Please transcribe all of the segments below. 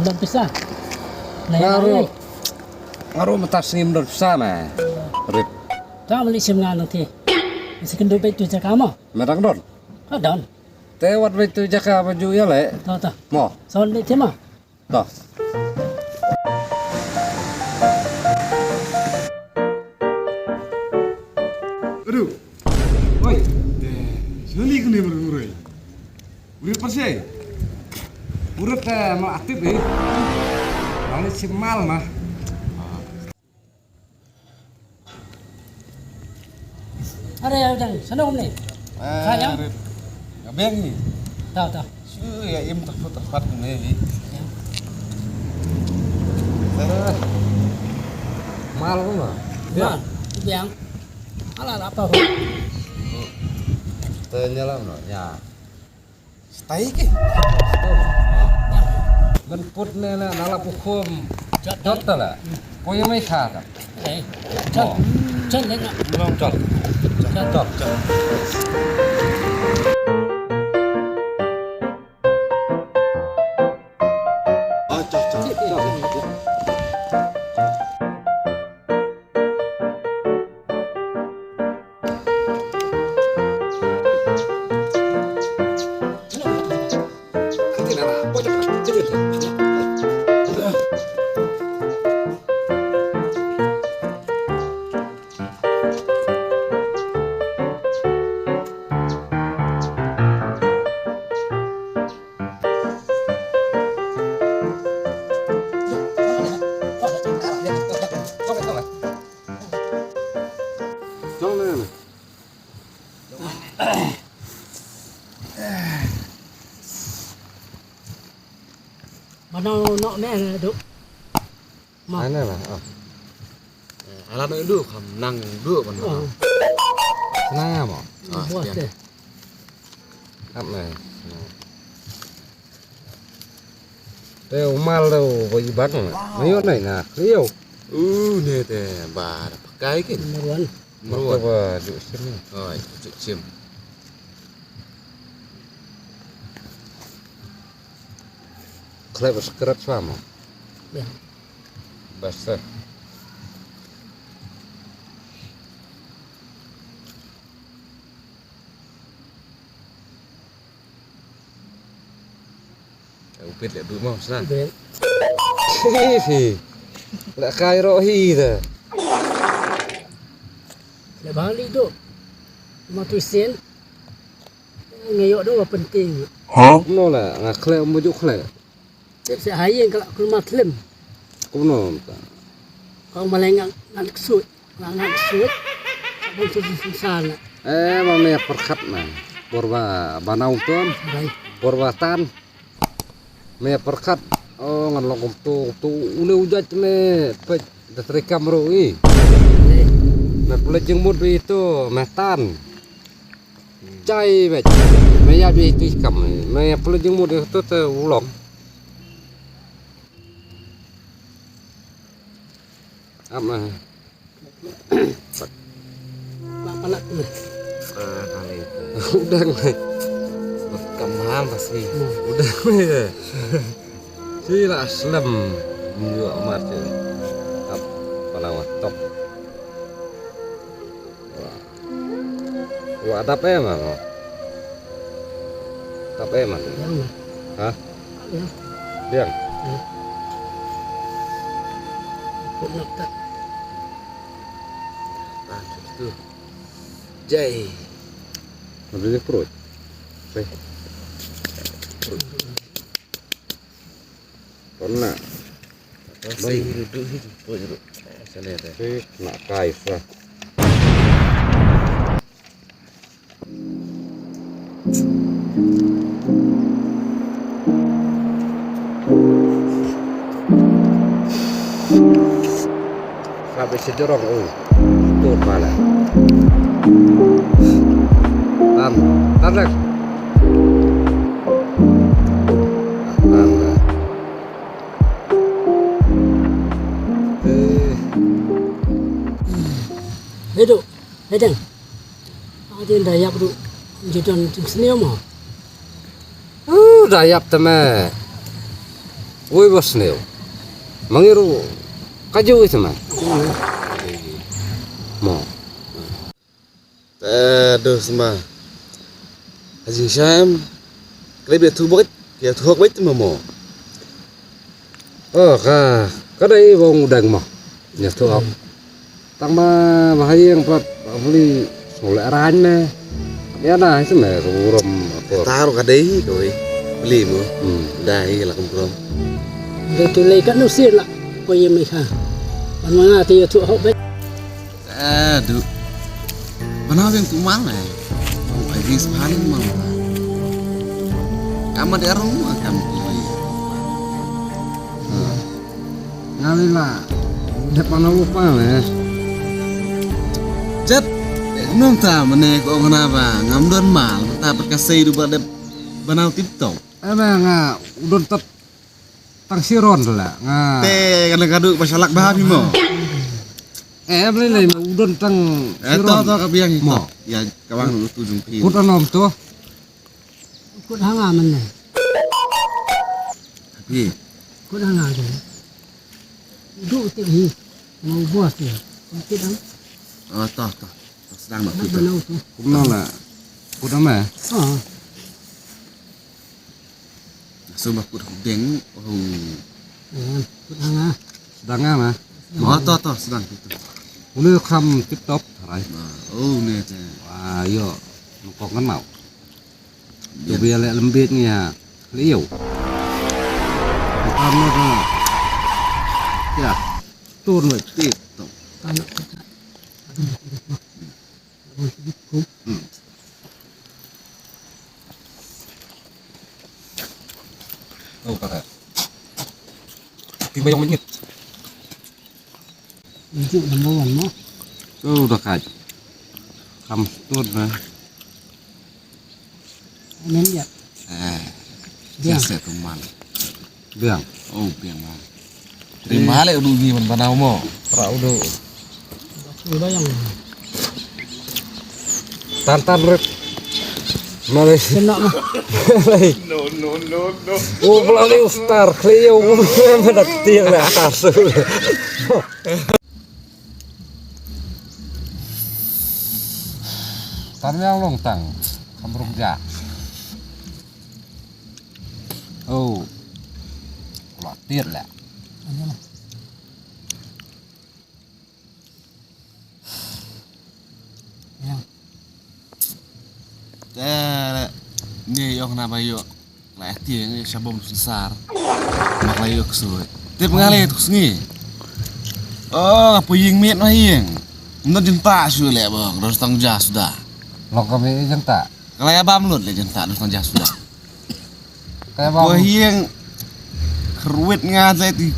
Belum pisah. Ngaruh metas ngim dur sama. Rip. Tak beli semngan nanti. Masih kena duit tu cakap mah. Merang don. Don. Tewat itu jaka baju ya le. Tahu. Mo. Soal ni tema. Dah. Aduh. Oi. Seli kene berurai. Udah pasai. Urut mau aktif Lalu simal mah. Ada yang sana ni. Kaya? Ngabeng ni. Tahu. Su ya im tepat ni. Mal mah. Ya. Yang. Alah apa ho? Tenyelam no nya. Stai ke. Ben put na nala pukum. Jot lah. Poyo mai kha ta. Eh. Chân lên ạ. Belum jot. Jot. Mana nak meh duk. Mana lah. Alam itu kam nang dua kan. Senang mo. Buat deh. Apa? Teo mal đâu với bác mà. Mấy con này là liêu. Nè tè bà pakai kan. Meruan. Mau coba duduk sini. Oi, cuk sim. Klep sekerat sama. Ya. Basta. Upit lihat dulu mau sana. Ben. Sih. Nak kai rohi dah. Le balik tu. Mau tuisin. Ngayok tu penting. Nó là klep mau juk klep. Saya hayang kalau ke rumah Telem. Kuno. Kau malengak nak sud. Nak sud. Abang tu susah nak. Mà mẹ perkat mà. Borba banau tuan. Baik. Borba tan. Mẹ perkat. Oh ngan longom tu ule ujat me pet terikam roi. Mẹ pelajeng mud itu metan. Cai bet. Mẹ ya bi itu ikam. Mẹ pelajeng mud itu tu ulong. Apa? Palak tu. Kali itu. Udah nih. Kemam pasti. Udah nih. Sila aslam. Nyo amat je. Ap palawat top. Wah, ada apa emang? Apa emang? Yang. Hah? Ya. Liang. Kau nak tak? Itu. Jai. Ambil perut. Baik. Kena. Saya duduk itu. Duduk. Saya lihat. Baik, nak kaif lah. Sampai sejorong, tur malah. Tan lek. Tan lah. Hidup. Hedang. Ada yang dayap tu. Jadon seni mah. Dayap teman. Oi bos neo. Mangiru kaju itu mah. Mo. Aduh semua. Haji Syam. Kali biar tu buat, biar tu buat tu mau. Oh ka dai wong udang mah. Nya tu ok. Tang ma bahaya yang plat beli solek ran me. Ya nah itu mah ruram apa. Taruh kadai kau beli mu. Dah lah kumpul. Để tôi lấy các nước xiên lại coi như mình ha còn mà thì thua hậu bên Aduh. Mana yang tu mana? Oh, lagi sepaling mau. Kamu di rumah kamu. Ngali lah. Depan lupa me. Jet. Nung ta mana kau kenapa? Ngamdon mal, ta berkasih du pada banal TikTok. Nga udon tet tang siron lah. Nga. Teh kadang-kadang masyarakat bahagia mau. Beli lai udon tang siron. Tahu kabiang itu. Mau. Ya kawang lu tu jumpi. Kut anom tu. cốt hàng à mình này Tapi cốt hàng à rồi dụ tự hi mau bùa thì cái đó oh toh. Sedang nak nó kita. bên đâu tu Cũng nó là kut ama. Sumpah pun deng. Oh. cốt hàng à Sedang ama. Oh toh sedang kita. Ulu kham tip top rai. Oh ni teh. Wah yo nó kan mau. Dia biar lek lembitnya liu. Bukan nó ya turun weh. TikTok. kalau kita Oh kakak. Tiba yang menyit. ví dụ là mua bằng nó Oh udah kaj. Kham turun nah. nên vậy Biasa teman. Biang. Oh biang mal. Terima le udah gimana panau mo. Pra udah tôi đó yang tantan rep. Malay. cái nọ mà Malay. No. Oh pelali ustar Cleo mendak tiang di atas. Tan yang long tang kamrung ja. Oh. Lọt tiết lẹ. Ni yo kenapa yo? Lah tiang sabom besar. Mak lah yo kesulit. Tip ngali tu sengi. Oh, apa yang miat mah yang? Menurut jenta sudah le bang, harus tanggung jawab sudah. Lo kami jenta. Kalau ya bam lut le jenta harus tanggung jawab sudah. Kayak Wah bang. yang keruit ngajak di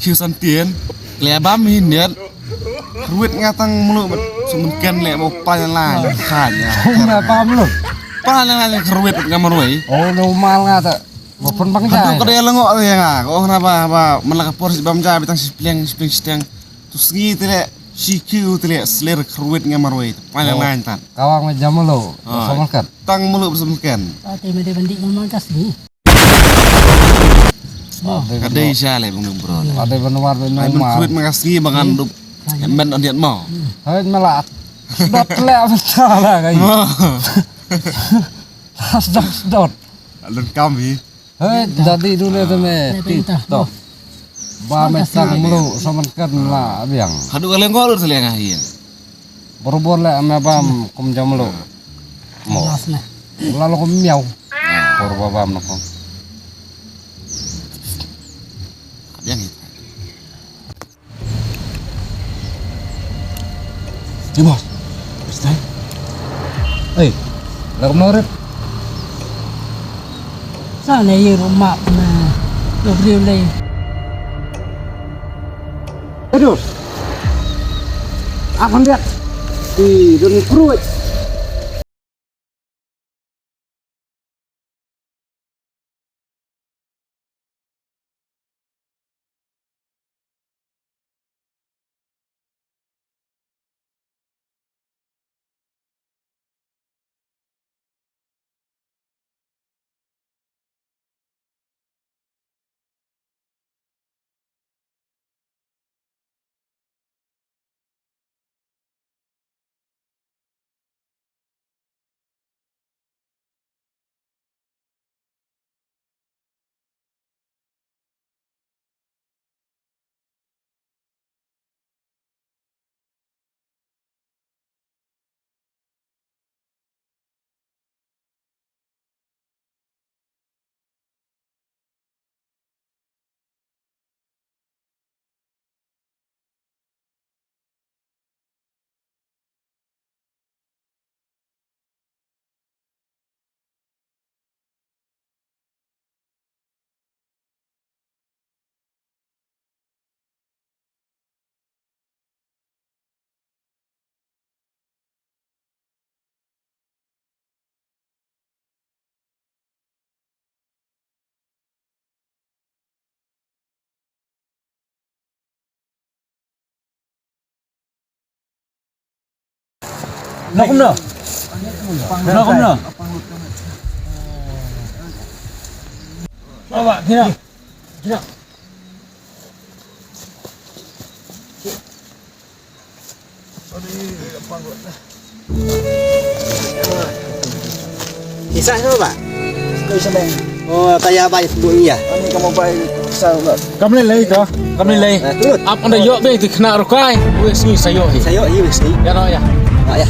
kiusan tien. Kalau bam hindian. Keruit ngatang mulu semenkan le mau panjang lah. Kaya. Nggak paham lu. Panjang lah keruit ngamar wei. Oh normal nggak tak. Walaupun bang Aduh, jai. kau dia lengok tu ya ngah. Kau kenapa apa melaka polis bam jai bitang sipling setiang. Terus ni tidak CQ tidak selir keruit ngamar wei. Panjang lah entan. Kawang jam lu. Ah. Sama kan. Tang mulu semenkan. thì mình đi bên đi ngon cái gì Kadai syale bang bro. Ada benar Ai benar men mal. keruit makasih bangan dup. Men on dia mau. Hei melat. Sedot lek salah kayak. Sedot. Alun kami. Hei jadi dulu tu me TikTok. Ba metang melu sama kan lah biang. Hadu kalian kau lu seliang ahian. Berubah lek ame bam kum jam melu. Mau. nas này Lalu kum miau. Berubah bam nak. Yang itu. Đi bos. Stay. Ê, là cũng nói đấy. sao này như rumah mà được riêu lên Aduh. Apa lihat? Di dan fruit. Nakum na. Nakum na. Apa? Kira. Kira. Isa siya ba? Kau isa bang. Oh, kaya ba yung buhay niya? Ani kamu bay sa ba? Kami lay ka. Kami lay. Tulot. Up on the yacht be to kena rokai. Wes ni sayo hi. Sa'yo, iyo, sa'yo. Ya no ya. Ah, ya.